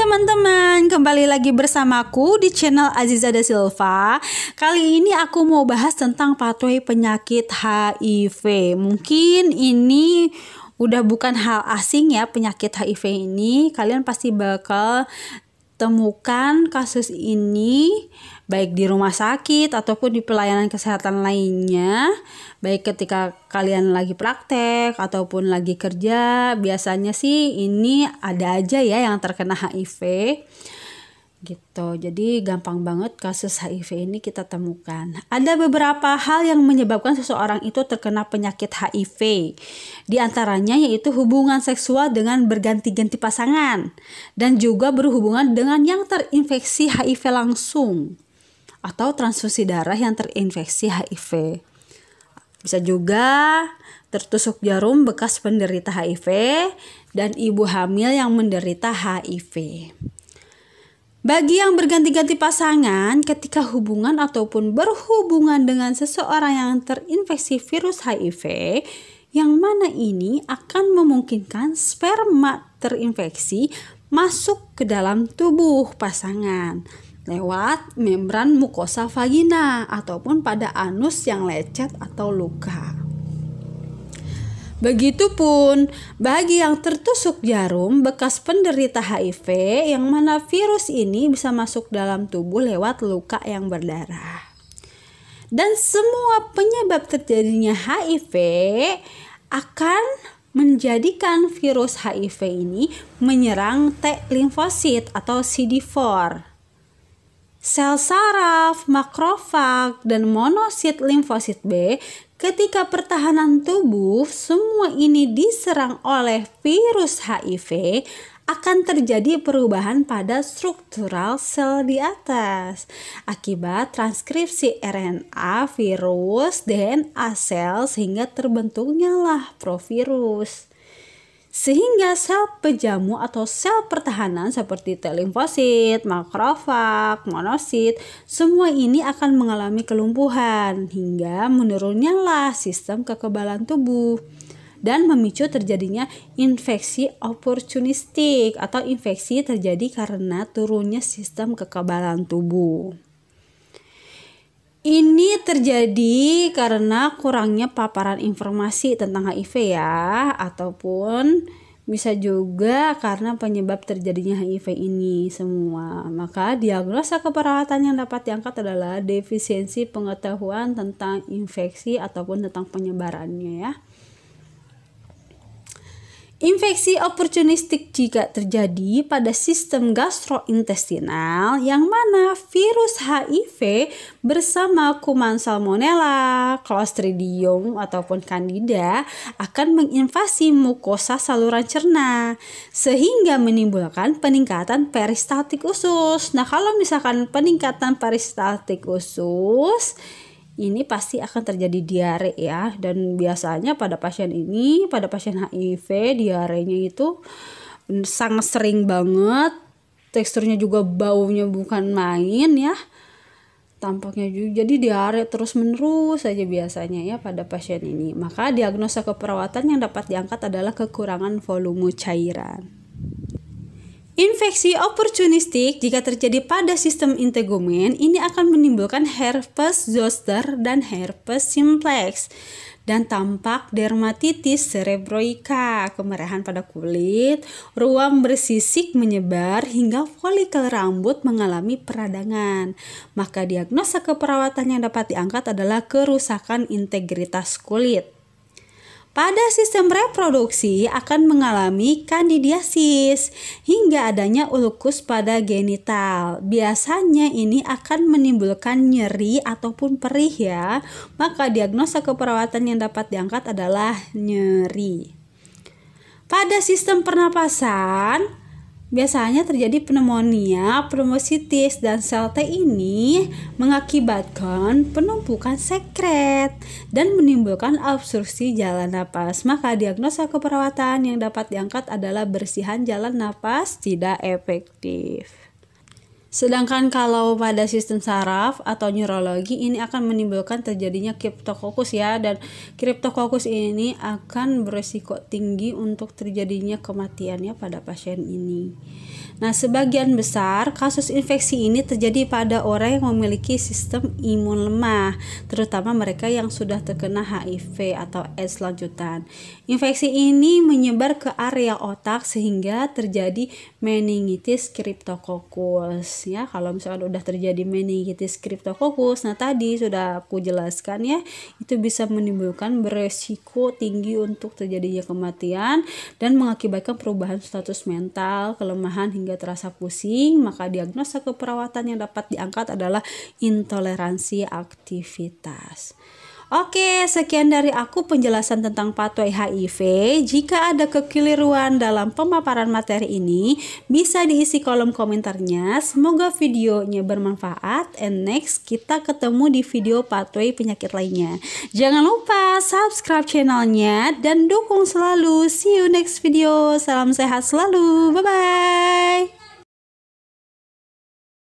teman-teman, kembali lagi bersamaku di channel Aziza Da Silva. Kali ini aku mau bahas tentang pathway penyakit HIV. Mungkin ini udah bukan hal asing ya, penyakit HIV ini. Kalian pasti bakal temukan kasus ini baik di rumah sakit ataupun di pelayanan kesehatan lainnya, baik ketika kalian lagi praktek ataupun lagi kerja. Biasanya sih ini ada aja ya yang terkena HIV gitu. Jadi gampang banget kasus HIV ini kita temukan. Ada beberapa hal yang menyebabkan seseorang itu terkena penyakit HIV. Di antaranya yaitu hubungan seksual dengan berganti-ganti pasangan dan juga berhubungan dengan yang terinfeksi HIV langsung atau transfusi darah yang terinfeksi HIV. Bisa juga tertusuk jarum bekas penderita HIV dan ibu hamil yang menderita HIV. Bagi yang berganti-ganti pasangan, ketika hubungan ataupun berhubungan dengan seseorang yang terinfeksi virus HIV, yang mana ini akan memungkinkan sperma terinfeksi masuk ke dalam tubuh pasangan lewat membran mukosa vagina ataupun pada anus yang lecet atau luka. Begitupun bagi yang tertusuk jarum bekas penderita HIV, yang mana virus ini bisa masuk dalam tubuh lewat luka yang berdarah. Dan semua penyebab terjadinya HIV akan menjadikan virus HIV ini menyerang T limfosit atau CD4. Sel saraf, makrofag, dan monosit limfosit B. Ketika pertahanan tubuh semua ini diserang oleh virus HIV, akan terjadi perubahan pada struktural sel di atas akibat transkripsi RNA virus DNA sel sehingga terbentuknya lah provirus. Sehingga sel pejamu atau sel pertahanan seperti T limfosit, makrofag, monosit, semua ini akan mengalami kelumpuhan hingga menurunnya lah sistem kekebalan tubuh dan memicu terjadinya infeksi oportunistik atau infeksi terjadi karena turunnya sistem kekebalan tubuh. Ini terjadi karena kurangnya paparan informasi tentang HIV ya, ataupun bisa juga karena penyebab terjadinya HIV ini semua. Maka diagnosa keperawatan yang dapat diangkat adalah defisiensi pengetahuan tentang infeksi ataupun tentang penyebarannya ya. Infeksi oportunistik jika terjadi pada sistem gastrointestinal yang mana virus HIV bersama kuman Salmonella, Clostridium ataupun Candida akan menginvasi mukosa saluran cerna sehingga menimbulkan peningkatan peristaltik usus. Nah, kalau misalkan peningkatan peristaltik usus ini pasti akan terjadi diare ya, dan biasanya pada pasien HIV diarenya itu sangat sering banget, teksturnya juga baunya bukan main ya, tampaknya juga jadi diare terus menerus saja biasanya ya pada pasien ini. Maka diagnosa keperawatan yang dapat diangkat adalah kekurangan volume cairan. Infeksi oportunistik jika terjadi pada sistem integumen ini akan menimbulkan herpes zoster dan herpes simplex dan tampak dermatitis serebroika, kemerahan pada kulit, ruam bersisik menyebar hingga folikel rambut mengalami peradangan. Maka diagnosa keperawatan yang dapat diangkat adalah kerusakan integritas kulit. Pada sistem reproduksi akan mengalami kandidiasis hingga adanya ulkus pada genital. Biasanya ini akan menimbulkan nyeri ataupun perih ya. Maka diagnosa keperawatan yang dapat diangkat adalah nyeri. Pada sistem pernapasan biasanya terjadi pneumonia, pneumositis, dan sel T ini mengakibatkan penumpukan sekret dan menimbulkan obstruksi jalan napas. Maka diagnosa keperawatan yang dapat diangkat adalah bersihan jalan napas tidak efektif. Sedangkan kalau pada sistem saraf atau neurologi ini akan menimbulkan terjadinya Cryptococcus ya, dan Cryptococcus ini akan berisiko tinggi untuk terjadinya kematiannya pada pasien ini. Nah, sebagian besar kasus infeksi ini terjadi pada orang yang memiliki sistem imun lemah, terutama mereka yang sudah terkena HIV atau AIDS lanjutan. Infeksi ini menyebar ke area otak sehingga terjadi meningitis Cryptococcus ya. Kalau misalkan udah terjadi meningitis Cryptococcus, nah tadi sudah aku jelaskan ya, itu bisa menimbulkan beresiko tinggi untuk terjadinya kematian dan mengakibatkan perubahan status mental, kelemahan hingga terasa pusing. Maka diagnosa keperawatan yang dapat diangkat adalah intoleransi aktivitas. Oke, sekian dari aku penjelasan tentang pathway HIV. Jika ada kekeliruan dalam pemaparan materi ini, bisa diisi kolom komentarnya. Semoga videonya bermanfaat. And next, kita ketemu di video pathway penyakit lainnya. Jangan lupa subscribe channelnya dan dukung selalu. See you next video. Salam sehat selalu. Bye-bye.